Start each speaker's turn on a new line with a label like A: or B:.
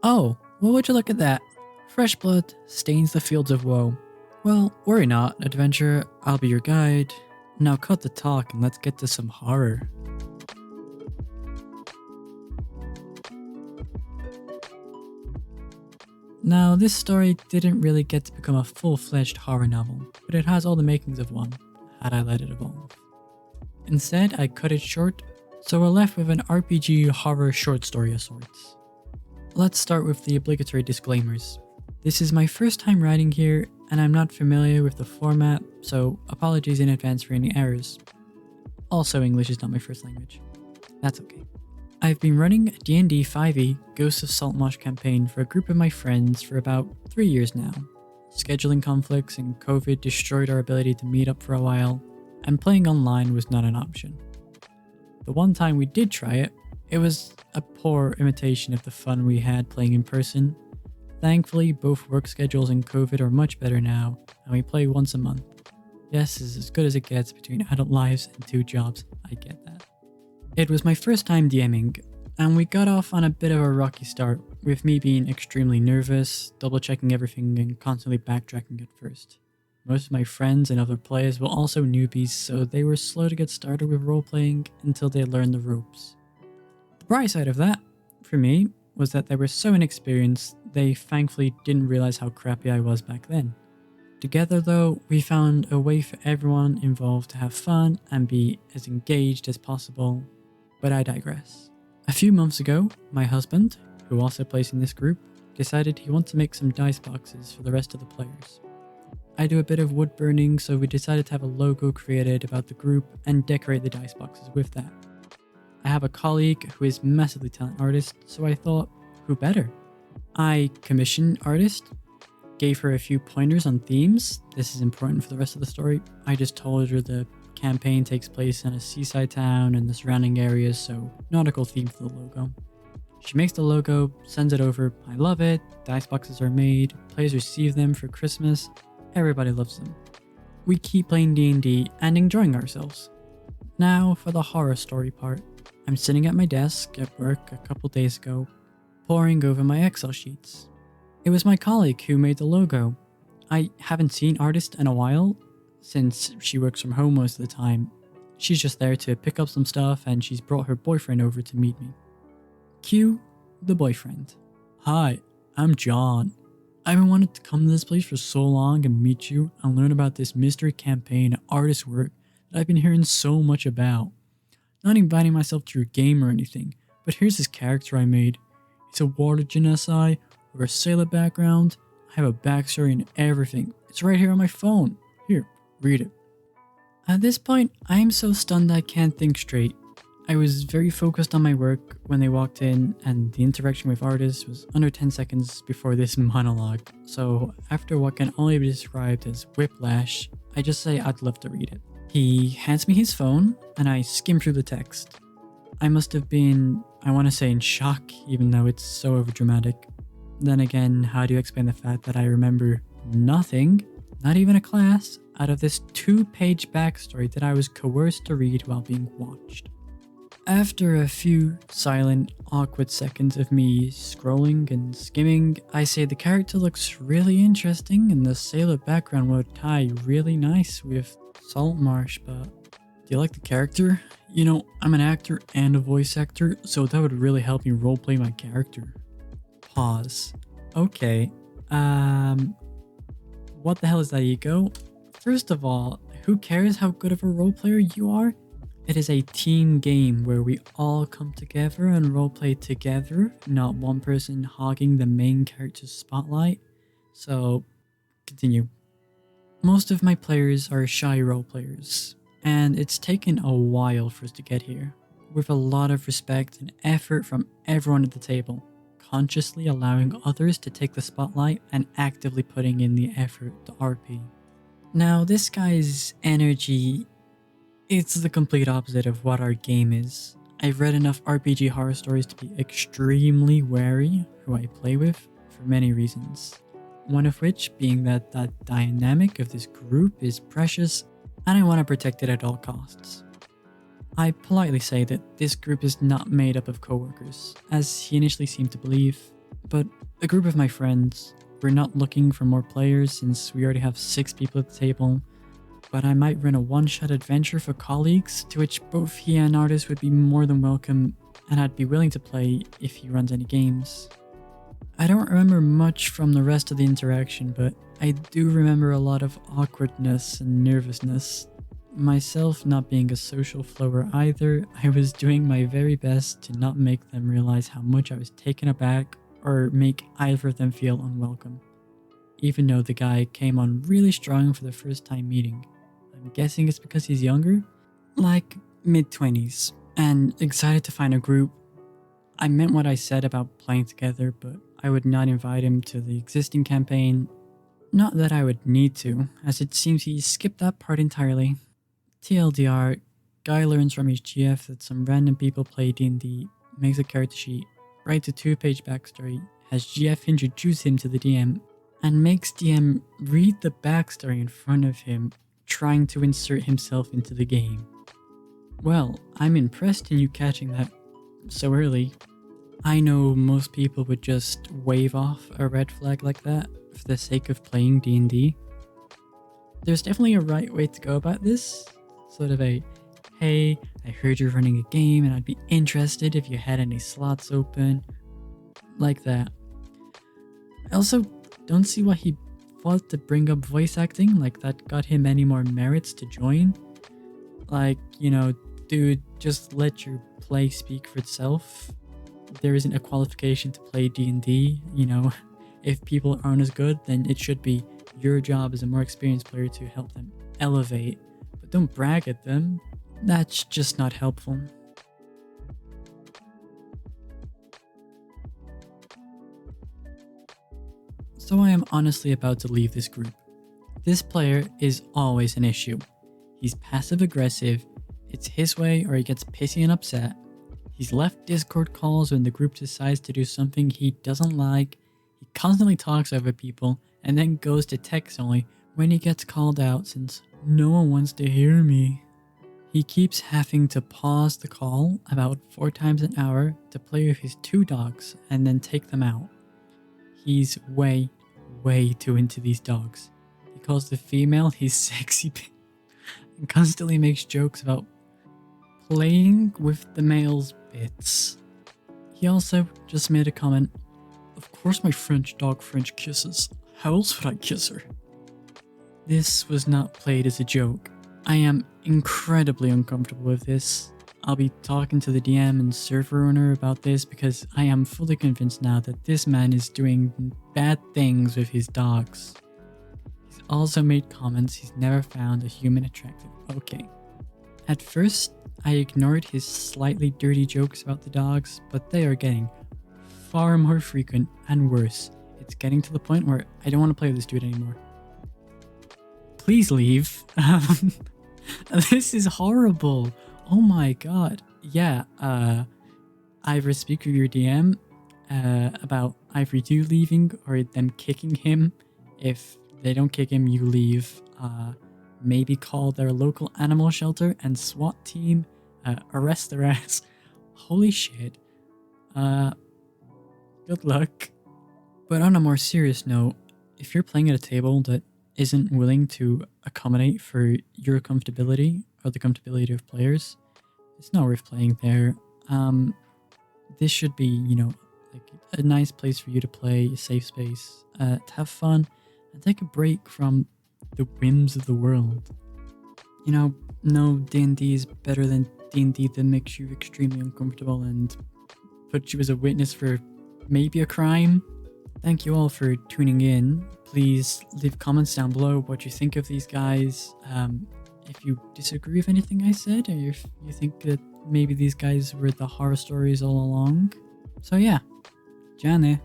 A: Oh, well, would you look at that? Fresh blood stains the fields of woe. Well, worry not, adventurer, I'll be your guide. Now cut the talk and let's get to some horror. Now, this story didn't really get to become a full-fledged horror novel, but it has all the makings of one, had I let it evolve. Instead, I cut it short, so we're left with an RPG horror short story of sorts. Let's start with the obligatory disclaimers. This is my first time writing here, and I'm not familiar with the format, so apologies in advance for any errors. Also, English is not my first language. That's okay. I've been running a D&D 5e Ghosts of Saltmarsh campaign for a group of my friends for about 3 years now. Scheduling conflicts and COVID destroyed our ability to meet up for a while, and playing online was not an option. The one time we did try it, it was a poor imitation of the fun we had playing in person. Thankfully, both work schedules and COVID are much better now, and we play once a month. Yes, it's as good as it gets between adult lives and 2 jobs, I get that. It was my first time DMing, and we got off on a bit of a rocky start, with me being extremely nervous, double checking everything and constantly backtracking at first. Most of my friends and other players were also newbies, so they were slow to get started with role-playing until they learned the ropes. The bright side of that, for me, was that they were so inexperienced, they thankfully didn't realize how crappy I was back then. Together though, we found a way for everyone involved to have fun and be as engaged as possible. But I digress. A few months ago, my husband, who also plays in this group, decided he wanted to make some dice boxes for the rest of the players. I do a bit of wood burning, so we decided to have a logo created about the group and decorate the dice boxes with that. I have a colleague who is massively talented artist, so I thought, who better? I commissioned artist, gave her a few pointers on themes. This is important for the rest of the story. I just told her the campaign takes place in a seaside town and the surrounding areas, so nautical theme for the logo. She makes the logo, sends it over. I love it. Dice boxes are made. Players receive them for Christmas. Everybody loves them. We keep playing D&D and enjoying ourselves. Now for the horror story part. I'm sitting at my desk at work a couple days ago, poring over my Excel sheets. It was my colleague who made the logo. I haven't seen artist in a while, since she works from home most of the time. She's just there to pick up some stuff, and she's brought her boyfriend over to meet me. Cue the boyfriend. Hi, I'm John. I've been wanting to come to this place for so long and meet you and learn about this mystery campaign and artist work that I've been hearing so much about. Not inviting myself to your game or anything, but here's this character I made. He's a water genasi with a sailor background. I have a backstory and everything. It's right here on my phone. Here, read it. At this point, I am so stunned I can't think straight. I was very focused on my work when they walked in, and the interaction with artists was under 10 seconds before this monologue. So after what can only be described as whiplash, I just say I'd love to read it. He hands me his phone, and I skim through the text. I must have been, I want to say, in shock, even though it's so overdramatic. Then again, how do you explain the fact that I remember nothing, not even a class, out of this 2-page backstory that I was coerced to read while being watched? After a few silent, awkward seconds of me scrolling and skimming, I say the character looks really interesting and the sailor background would tie really nice with Saltmarsh, but do you like the character? You know, I'm an actor and a voice actor, so that would really help me roleplay my character. Pause. Okay, what the hell is that ego? First of all, who cares how good of a roleplayer you are? It is a team game where we all come together and roleplay together, not one person hogging the main character's spotlight. So, continue. Most of my players are shy roleplayers, and it's taken a while for us to get here, with a lot of respect and effort from everyone at the table, consciously allowing others to take the spotlight and actively putting in the effort to RP. Now, this guy's energy, it's the complete opposite of what our game is. I've read enough RPG horror stories to be extremely wary who I play with for many reasons. One of which being that the dynamic of this group is precious and I want to protect it at all costs. I politely say that this group is not made up of coworkers, as he initially seemed to believe. But a group of my friends, we're not looking for more players since we already have 6 people at the table, but I might run a one-shot adventure for colleagues to which both he and Artis would be more than welcome, and I'd be willing to play if he runs any games. I don't remember much from the rest of the interaction, but I do remember a lot of awkwardness and nervousness. Myself not being a social flower either, I was doing my very best to not make them realize how much I was taken aback or make either of them feel unwelcome. Even though the guy came on really strong for the first time meeting. I'm guessing it's because he's younger? Like mid-20s, and excited to find a group. I meant what I said about playing together, but I would not invite him to the existing campaign. Not that I would need to, as it seems he skipped that part entirely. TLDR, guy learns from his GF that some random people play D&D, makes a character sheet, writes a 2-page backstory, has GF introduce him to the DM, and makes DM read the backstory in front of him, trying to insert himself into the game. Well, I'm impressed in you catching that so early. I know most people would just wave off a red flag like that for the sake of playing D&D. There's definitely a right way to go about this. Sort of a, hey, I heard you're running a game and I'd be interested if you had any slots open. Like that. I also don't see why he thought to bring up voice acting, like that got him any more merits to join. Like, dude, just let your play speak for itself. There isn't a qualification to play D&D, If people aren't as good, then it should be your job as a more experienced player to help them elevate. But don't brag at them. That's just not helpful. So I am honestly about to leave this group. This player is always an issue. He's passive aggressive, it's his way or he gets pissy and upset. He's left Discord calls when the group decides to do something he doesn't like. He constantly talks over people and then goes to text only when he gets called out since no one wants to hear me. He keeps having to pause the call about 4 times an hour to play with his 2 dogs and then take them out. He's way too into these dogs. He calls the female his sexy and constantly makes jokes about playing with the male's bits. He also just made a comment, "Of course my French dog French kisses. How else would I kiss her?" This was not played as a joke. I am incredibly uncomfortable with this. I'll be talking to the DM and server owner about this because I am fully convinced now that this man is doing bad things with his dogs. He's also made comments he's never found a human attractive. Okay. At first, I ignored his slightly dirty jokes about the dogs, but they are getting far more frequent and worse. It's getting to the point where I don't want to play with this dude anymore. Please leave. This is horrible. Oh my god. Yeah, either speak with your DM about either you leaving or them kicking him. If they don't kick him, you leave. Maybe call their local animal shelter and SWAT team. Arrest their ass. Holy shit. Good luck. But on a more serious note, if you're playing at a table that isn't willing to accommodate for your comfortability or the comfortability of players, it's not worth playing there. This should be, like a nice place for you to play, a safe space, to have fun, and take a break from the whims of the world. No D&D is better than D&D that makes you extremely uncomfortable and puts you as a witness for maybe a crime. Thank you all for tuning in. Please leave comments down below what you think of these guys. If you disagree with anything I said, or if you think that maybe these guys were the horror stories all along. So yeah, Jane.